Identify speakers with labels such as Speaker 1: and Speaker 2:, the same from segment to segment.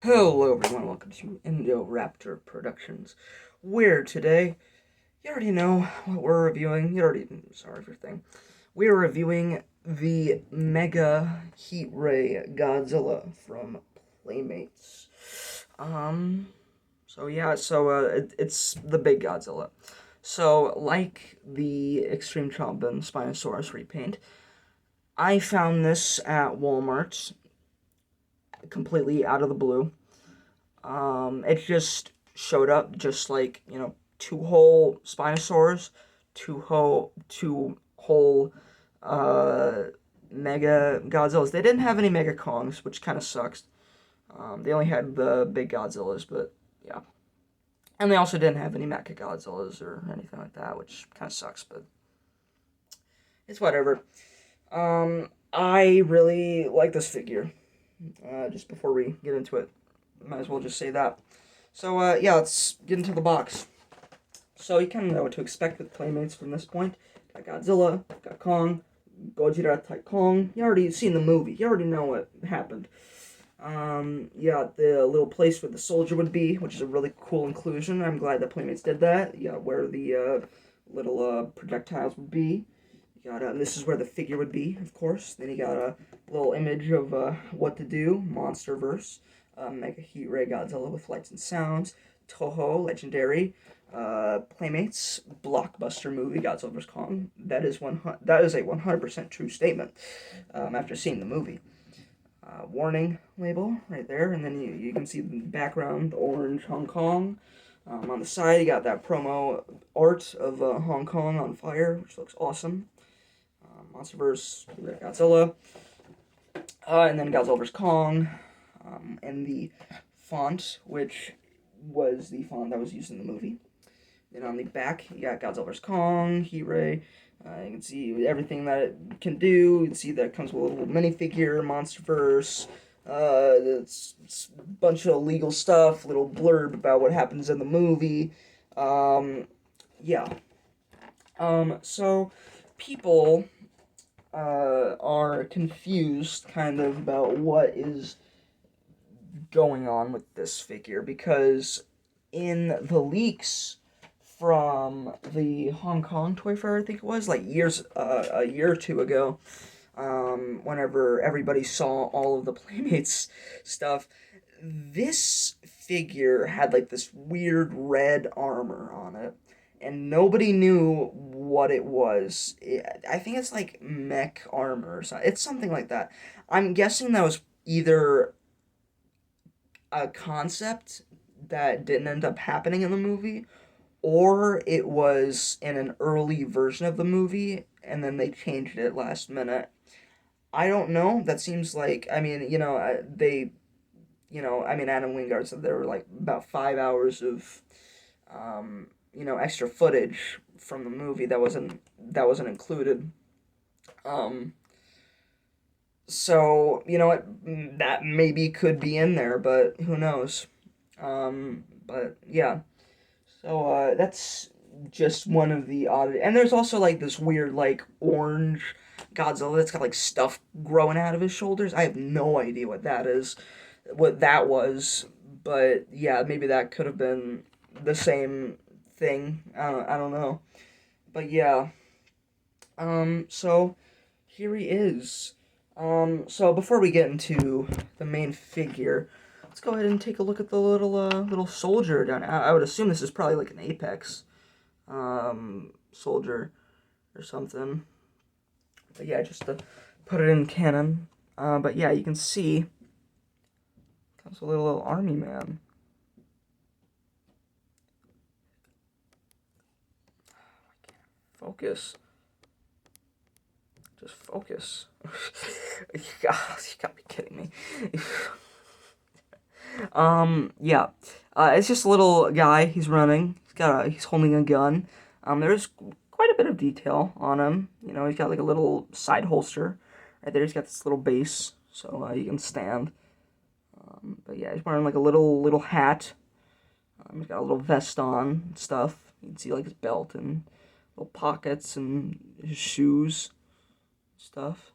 Speaker 1: Hello everyone, welcome to Raptor Productions, where today, you already know what we're reviewing, sorry for everything. We're reviewing the Mega Heat Ray Godzilla from Playmates. It's the big Godzilla. So, like the Extreme Chompin Spinosaurus repaint, I found this at Walmart, completely out of the blue. It just showed up just like, two whole Spinosaurs, two whole uh, Mega Godzillas. They didn't have any Mega Kongs, which kind of sucks. They only had the big Godzillas, but yeah. And they also didn't have any Mecha Godzillas or anything like that, which kind of sucks, but it's whatever. I really like this figure. Just before we get into it, might as well just say that. So, yeah, let's get into the box. So, you kind of know what to expect with Playmates from this point. Got Godzilla, got Kong, Gojira type Kong. You already seen the movie. You already know what happened. Yeah, the little place where the soldier would be, which is a really cool inclusion. I'm glad that Playmates did that. Yeah, where the little projectiles would be. You got, this is where the figure would be, of course. Then you got a little image of what to do, Monsterverse. Mega Heat Ray Godzilla with lights and sounds, Toho, legendary, Playmates, blockbuster movie, Godzilla vs. Kong. That is a 100% true statement. After seeing the movie, warning label right there, and then you can see the background, orange Hong Kong. On the side, you got that promo art of Hong Kong on fire, which looks awesome. Monsterverse, Godzilla, and then Godzilla vs. Kong. And the font, which was the font that was used in the movie. Then on the back, you got Godzilla vs. Kong, Heat Ray. You can see everything that it can do. You can see that it comes with a little minifigure, Monsterverse. It's a bunch of legal stuff, little blurb about what happens in the movie. Yeah. So people are confused kind of about what is going on with this figure, because in the leaks from the Hong Kong Toy Fair, I think it was, like a year or two ago, whenever everybody saw all of the Playmates stuff, this figure had like this weird red armor on it, and nobody knew what it was. I think it's like mech armor or something. It's something like that. I'm guessing that was either a concept that didn't end up happening in the movie, or it was in an early version of the movie and then they changed it last minute. I don't know. That seems like, I mean, Adam Wingard said there were like about 5 hours of, extra footage from the movie that wasn't included. Um, so that maybe could be in there, but who knows? But yeah. So that's just one of the odd. And there's also like this weird like orange Godzilla that's got like stuff growing out of his shoulders. I have no idea what that was, but yeah, maybe that could have been the same thing. I don't know. But yeah. So here he is. So before we get into the main figure, let's go ahead and take a look at the little soldier down. I would assume this is probably like an Apex soldier or something. But yeah, just to put it in canon. But yeah, you can see comes a little army man. Focus. Just focus. you gotta be kidding me. Yeah. It's just a little guy. He's running. He's holding a gun. There's quite a bit of detail on him. He's got like a little side holster right there. He's got this little base, so you can stand. But yeah, he's wearing like a little hat. He's got a little vest on and stuff. You can see like his belt and little pockets and his shoes, stuff.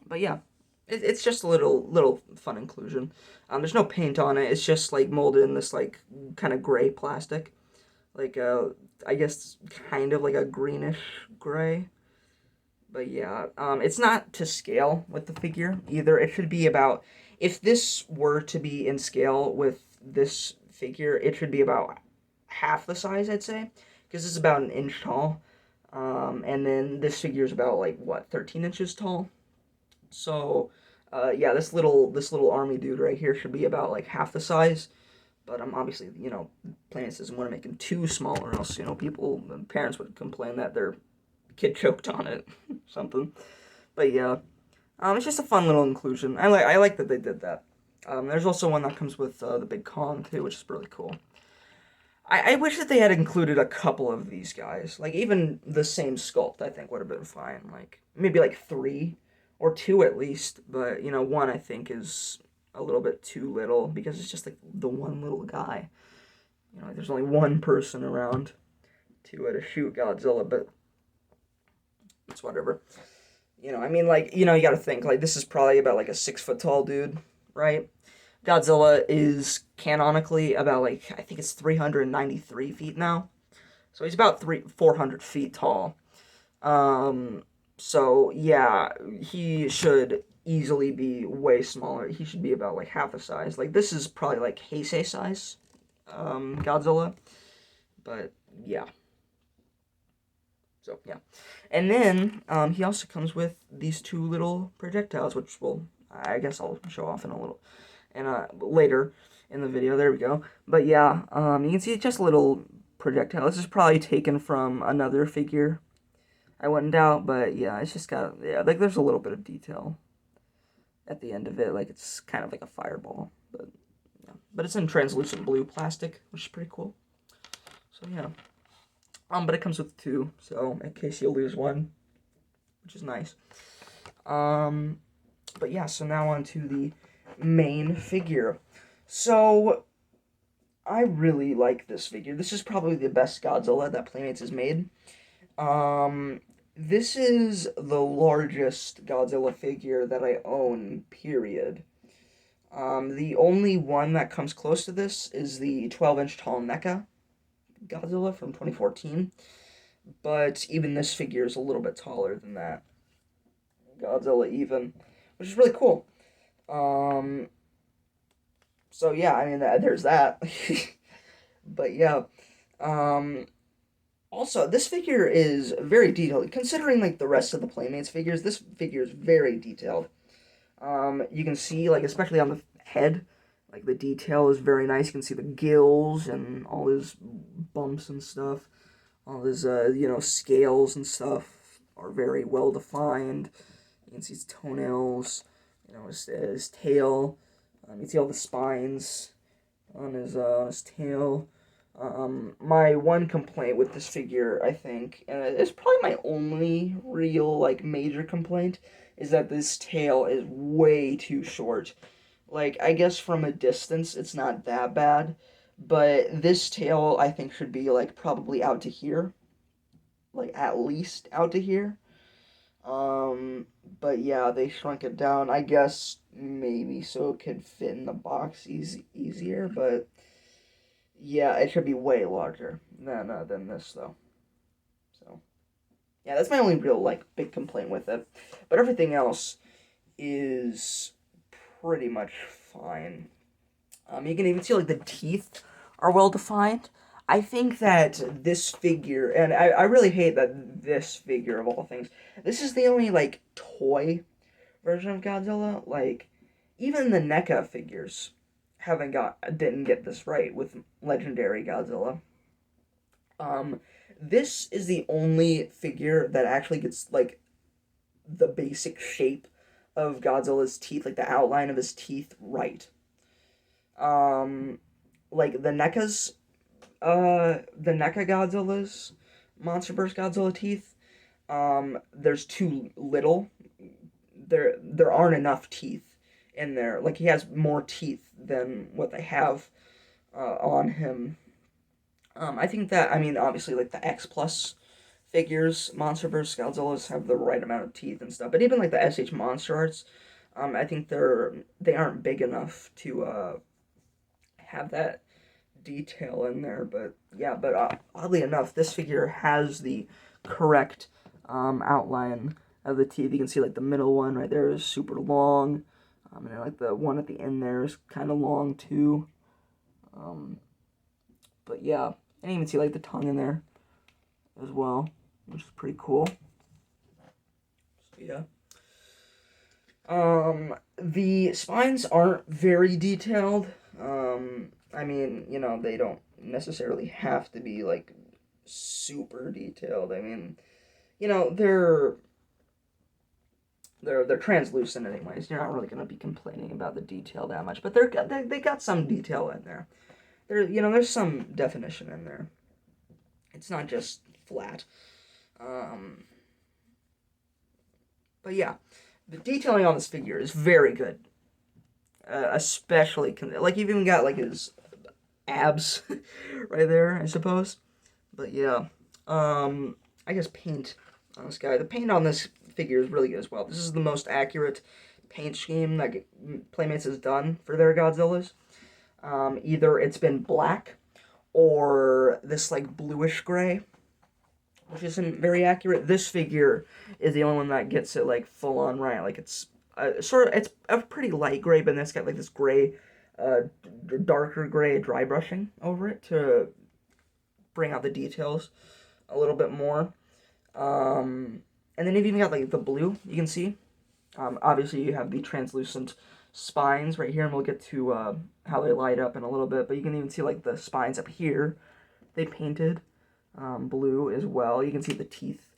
Speaker 1: But yeah, it's just a little fun inclusion. There's no paint on it. It's just like molded in this like kind of gray plastic, like I guess kind of like a greenish gray. But yeah, it's not to scale with the figure either. It should be about, if this were to be in scale with this figure, it should be about half the size, I'd say, because it's about an inch tall. And then this figure is about like what, 13 inches tall. So, yeah, this little army dude right here should be about like half the size. But I'm obviously, Planet doesn't want to make him too small, or else, people, parents would complain that their kid choked on it, something. But yeah, it's just a fun little inclusion. I like that they did that. There's also one that comes with the Big Kong too, which is really cool. I wish that they had included a couple of these guys. Like even the same sculpt, I think would have been fine. Like maybe like three or two at least. But one I think is a little bit too little because it's just like the one little guy. There's only one person around to shoot Godzilla, but it's whatever. I mean, like, you got to think, like, this is probably about, like, a 6 foot tall dude, right? Godzilla is canonically about, like, I think it's 393 feet now. So he's about 400 feet tall. So, yeah, he should easily be way smaller. He should be about, like, half the size. Like, this is probably, like, Heisei size, Godzilla. But, yeah. So yeah, and then he also comes with these two little projectiles, which I guess I'll show off in a little, and later in the video. There we go. But yeah, you can see it's just a little projectile. This is probably taken from another figure. I wouldn't doubt, but yeah, it's just got like there's a little bit of detail at the end of it, like it's kind of like a fireball, but yeah, but it's in translucent blue plastic, which is pretty cool. So yeah. But it comes with two, so in case you lose one, which is nice. But yeah, so now on to the main figure. So, I really like this figure. This is probably the best Godzilla that Playmates has made. This is the largest Godzilla figure that I own, period. The only one that comes close to this is the 12-inch tall NECA Godzilla from 2014, but even this figure is a little bit taller than that Godzilla even, which is really cool. So yeah, I mean there's that. But yeah, also this figure is very detailed considering like the rest of the Playmates figures. This figure is very detailed. You can see like especially on the head, like the detail is very nice. You can see the gills and all his bumps and stuff. All his scales and stuff are very well defined. You can see his toenails, his tail. You can see all the spines on his tail. My one complaint with this figure, I think, and it's probably my only real like major complaint, is that this tail is way too short. Like, I guess from a distance, it's not that bad, but this tail, I think, should be, like, probably out to here. Like, at least out to here. But yeah, they shrunk it down, I guess, maybe so it could fit in the box easier, but yeah, it should be way larger than this, though. So, yeah, that's my only real, like, big complaint with it. But everything else is pretty much fine. You can even see like the teeth are well defined. I think that this figure, and I really hate that this figure of all things, this is the only like toy version of Godzilla. Like even the NECA figures didn't get this right with Legendary Godzilla. This is the only figure that actually gets like the basic shape of Godzilla's teeth, like the outline of his teeth, right. Um, like the NECA Godzilla's MonsterVerse Godzilla teeth. There's too little. There aren't enough teeth in there. Like he has more teeth than what they have on him. I think that I mean obviously like the X Plus figures, MonsterVerse Godzillas have the right amount of teeth and stuff. But even like the SH Monster Arts, I think they aren't big enough to have that detail in there. But yeah, but oddly enough, this figure has the correct outline of the teeth. You can see like the middle one right there is super long, and then, like the one at the end there is kind of long too. Um, but yeah, and you even see like the tongue in there as well, which is pretty cool. So yeah. The spines aren't very detailed. I mean, they don't necessarily have to be like super detailed. I mean, they're translucent anyways. You're not really gonna be complaining about the detail that much, but they got some detail in there. There's some definition in there. It's not just flat. Um, but yeah, the detailing on this figure is very good. Especially like you've even got like his abs right there, I suppose. But yeah, I guess paint on this guy. The paint on this figure is really good as well. This is the most accurate paint scheme that Playmates has done for their Godzillas. Either it's been black or this like bluish gray, which isn't very accurate. This figure is the only one that gets it like full on right. Like it's it's a pretty light gray, but then it's got like this gray, uh, darker gray dry brushing over it to bring out the details a little bit more. And then you've even got like the blue. You can see. Obviously, you have the translucent spines right here, and we'll get to how they light up in a little bit. But you can even see like the spines up here. They painted blue as well. You can see the teeth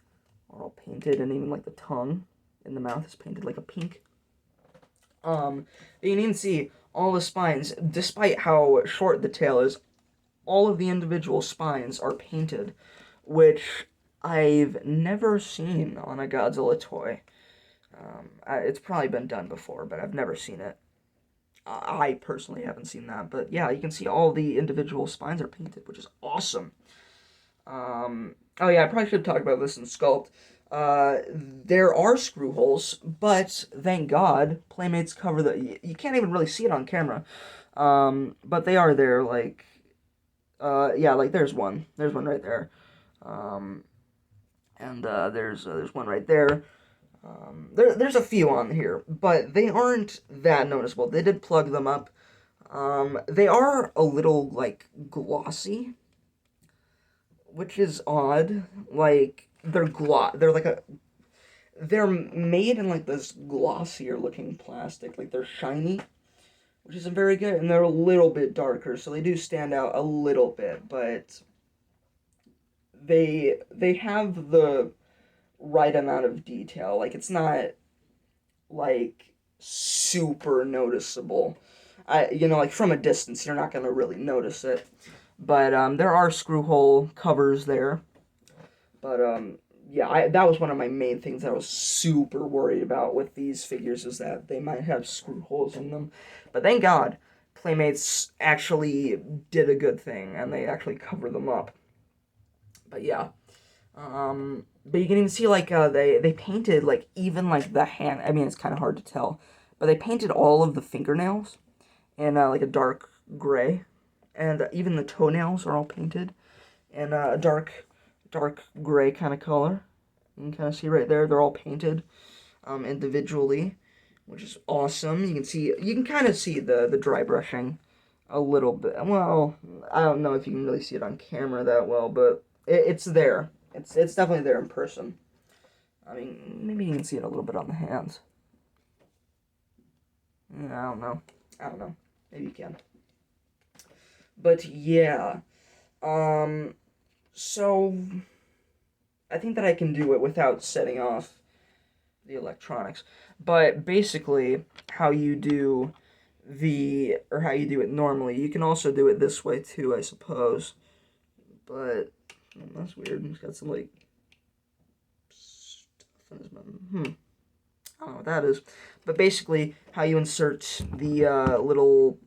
Speaker 1: are all painted, and even like the tongue in the mouth is painted like a pink. You can even see all the spines, despite how short the tail is, all of the individual spines are painted, which I've never seen on a Godzilla toy. It's probably been done before, but I've never seen it. I personally haven't seen that, but yeah, you can see all the individual spines are painted, which is awesome. Oh yeah, I probably should talk about this in Sculpt. There are screw holes, but thank God, Playmates cover you can't even really see it on camera. But they are there, like, yeah, like there's one. There's one right there. Um, and there's one right there. There's a few on here, but they aren't that noticeable. They did plug them up. They are a little, like, glossy, which is odd. Like, they're made in, like, this glossier looking plastic. Like, they're shiny, which isn't very good, and they're a little bit darker, so they do stand out a little bit, but they have the right amount of detail. Like, it's not, like, super noticeable. Like, from a distance, you're not gonna really notice it. But, there are screw hole covers there. But, yeah, that was one of my main things I was super worried about with these figures, is that they might have screw holes in them. But thank God, Playmates actually did a good thing, and they actually cover them up. But yeah. But you can even see, like, they painted, like, even, like, the hand. I mean, it's kind of hard to tell. But they painted all of the fingernails in, like, a dark gray. And even the toenails are all painted in a dark gray kind of color. You can kind of see right there, they're all painted individually, which is awesome. You can kind of see the dry brushing a little bit. Well, I don't know if you can really see it on camera that well, but it's there. It's definitely there in person. I mean, maybe you can see it a little bit on the hands. I don't know. Maybe you can. But yeah. So I think that I can do it without setting off the electronics. But basically, how you do it normally, you can also do it this way too, I suppose. But that's weird. It's got some like stuff in his mouth. I don't know what that is. But basically, how you insert the little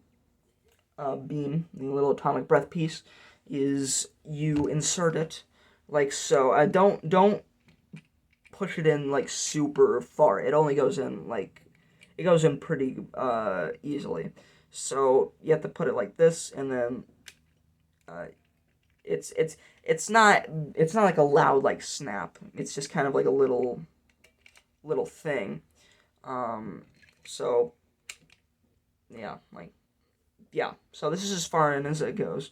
Speaker 1: beam, the little atomic breath piece, is you insert it like so. Don't push it in like super far. It only goes in like it goes in pretty easily. So you have to put it like this, and then uh, it's it's it's not like a loud like snap. It's just kind of like a little thing. So yeah, like yeah. So this is as far in as it goes.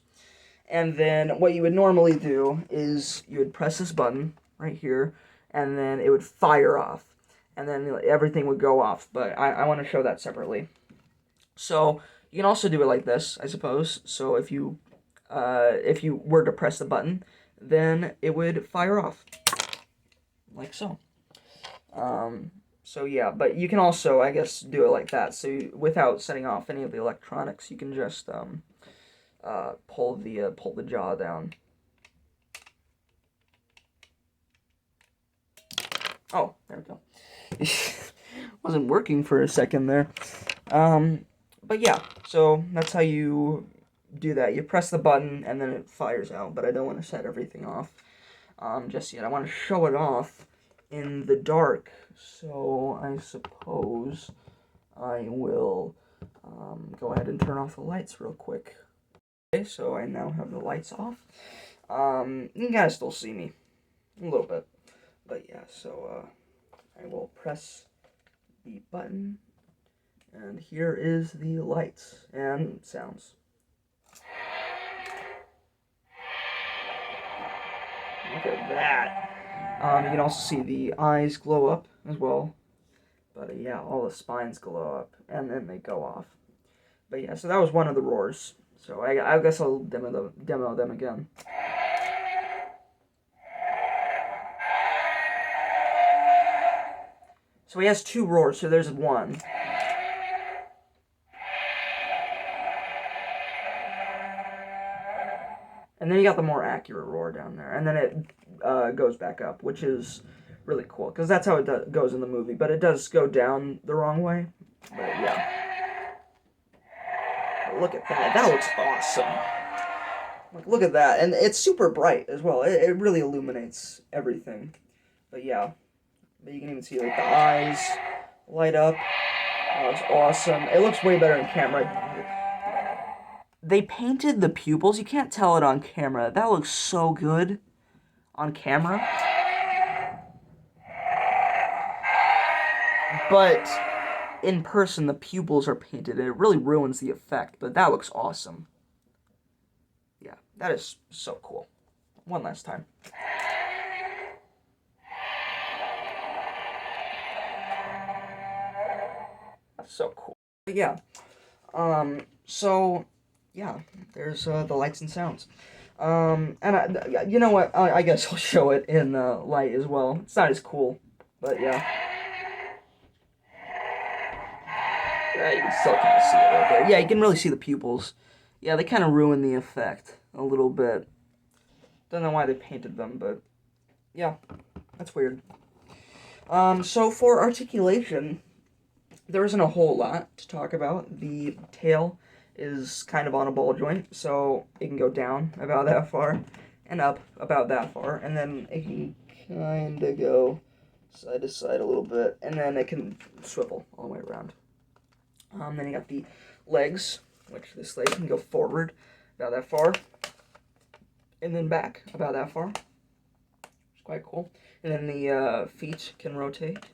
Speaker 1: And then what you would normally do is you would press this button right here, and then it would fire off, and then everything would go off. But I want to show that separately. So you can also do it like this, I suppose. So if you were to press the button, then it would fire off, like so. So yeah, but you can also, I guess, do it like that. So without setting off any of the electronics, you can just pull the jaw down. Oh, there we go. Wasn't working for a second there. But yeah, so that's how you do that. You press the button and then it fires out, but I don't want to set everything off just yet. I want to show it off in the dark, so I suppose I will go ahead and turn off the lights real quick. Okay, so I now have the lights off. You guys still see me a little bit, but yeah, so I will press the button, and here is the lights and sounds. Look at that. You can also see the eyes glow up as well, but yeah, all the spines glow up, and then they go off. But yeah, so that was one of the roars. So I guess I'll demo them again. So he has two roars, so there's one. And then you got the more accurate roar down there. And then it goes back up, which is really cool, because that's how it goes in the movie. But it does go down the wrong way. But yeah. But look at that. That looks awesome. Like, look at that. And it's super bright as well. It really illuminates everything. But yeah. But you can even see like the eyes light up. Oh, it's awesome. It looks way better in camera. They painted the pupils. You can't tell it on camera. That looks so good on camera. But in person, the pupils are painted, and it really ruins the effect. But that looks awesome. Yeah, that is so cool. One last time. That's so cool. But yeah. So yeah, there's the lights and sounds. You know what? I guess I'll show it in light as well. It's not as cool, but yeah. Yeah, you can still kind of see it right there. Yeah, you can really see the pupils. Yeah, they kind of ruin the effect a little bit. Don't know why they painted them, but yeah, that's weird. So for articulation, there isn't a whole lot to talk about. The tail is kind of on a ball joint, so it can go down about that far and up about that far, and then it can kind of go side to side a little bit, and then it can swivel all the way around. Then you got the legs, which this leg can go forward about that far, and then back about that far. It's quite cool. And then the feet can rotate.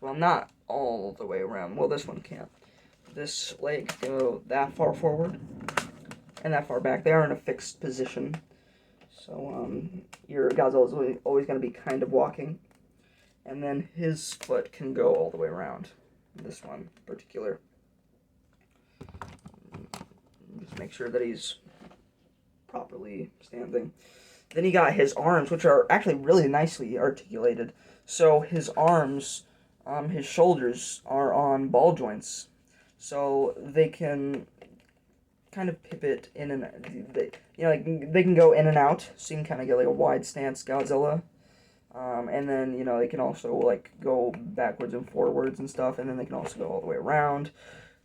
Speaker 1: Well, not all the way around. Well, this one can't. This leg can go that far forward and that far back. They are in a fixed position. So your Godzilla is always going to be kind of walking. And then his foot can go all the way around. This one in particular. Just make sure that he's properly standing. Then you got his arms, which are actually really nicely articulated. So his arms, his shoulders are on ball joints. So they can kind of pivot in and they can go in and out. So you can kind of get like a wide stance Godzilla. And then, they can also, like, go backwards and forwards and stuff, and then they can also go all the way around,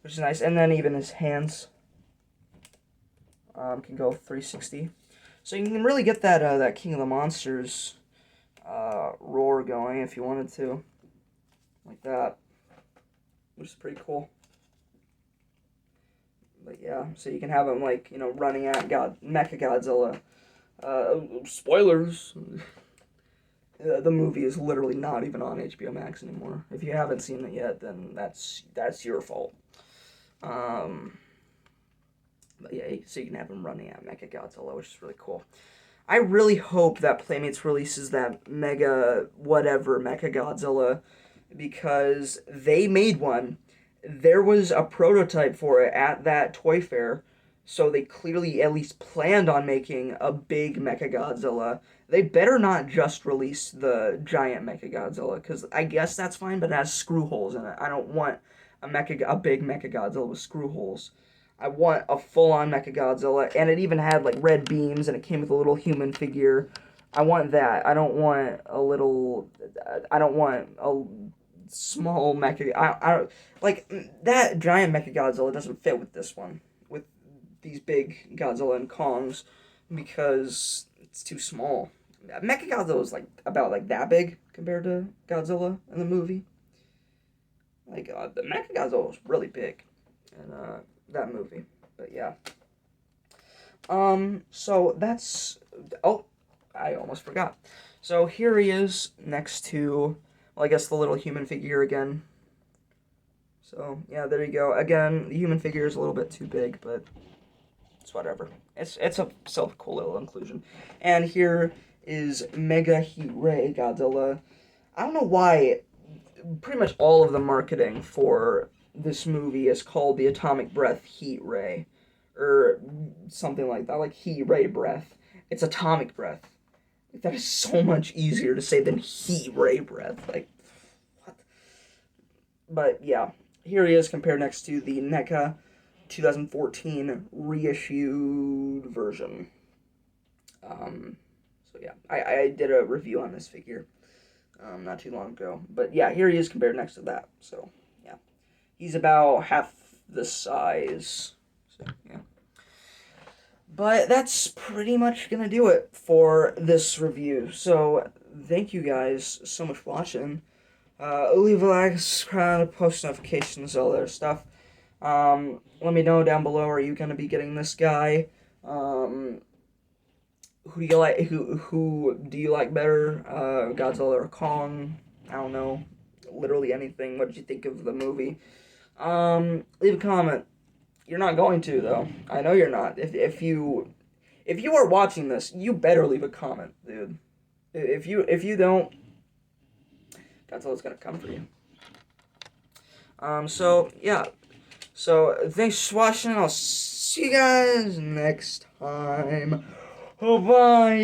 Speaker 1: which is nice. And then even his hands can go 360. So you can really get that King of the Monsters roar going if you wanted to, like that. which is pretty cool. But yeah, so you can have him like running at Mecha Godzilla. Spoilers. The movie is literally not even on HBO Max anymore. If you haven't seen it yet, then that's your fault. But yeah, so you can have him running at Mega Godzilla, which is really cool. I really hope that Playmates releases that Mega whatever Mecha Godzilla, because they made one. There was a prototype for it at that toy fair, so they clearly at least planned on making a big Mecha Godzilla. They better not just release the giant Mecha Godzilla, because I guess that's fine, but it has screw holes in it. I don't want a big Mecha Godzilla with screw holes. I want a full-on Mecha Godzilla, and it even had like red beams, and it came with a little human figure. I want that. I don't want a little. I don't want a small Mecha. I like that giant Mecha Godzilla doesn't fit with this one, with these big Godzilla and Kongs, because it's too small. Mecha Godzilla is like about like that big compared to Godzilla in the movie. Like the Mecha Godzilla was really big, and that movie. But yeah. So that's I almost forgot. So here he is next to, well, I guess the little human figure again. So yeah, there you go. Again, the human figure is a little bit too big, but it's whatever. It's a still cool little inclusion. And here is Mega Heat Ray Godzilla. I don't know why pretty much all of the marketing for this movie is called the Atomic Breath Heat Ray, or something like that, like Heat Ray Breath. It's Atomic Breath. That is so much easier to say than Heat Ray Breath. Like, what? But yeah, here he is compared next to the NECA 2014 reissued version. So yeah, I did a review on this figure not too long ago. But yeah, here he is compared next to that. So yeah, he's about half the size. So yeah. But that's pretty much gonna do it for this review. So thank you guys so much for watching. Leave a like, subscribe, post notifications, all that stuff. Let me know down below, are you gonna be getting this guy? Who do you like? Who do you like better? Godzilla or Kong? I don't know. Literally anything. What did you think of the movie? Leave a comment. You're not going to though. I know you're not. If you are watching this, you better leave a comment, dude. If you don't, Godzilla's gonna come for you. So yeah. So thanks for watching. I'll see you guys next time. Oh, bye.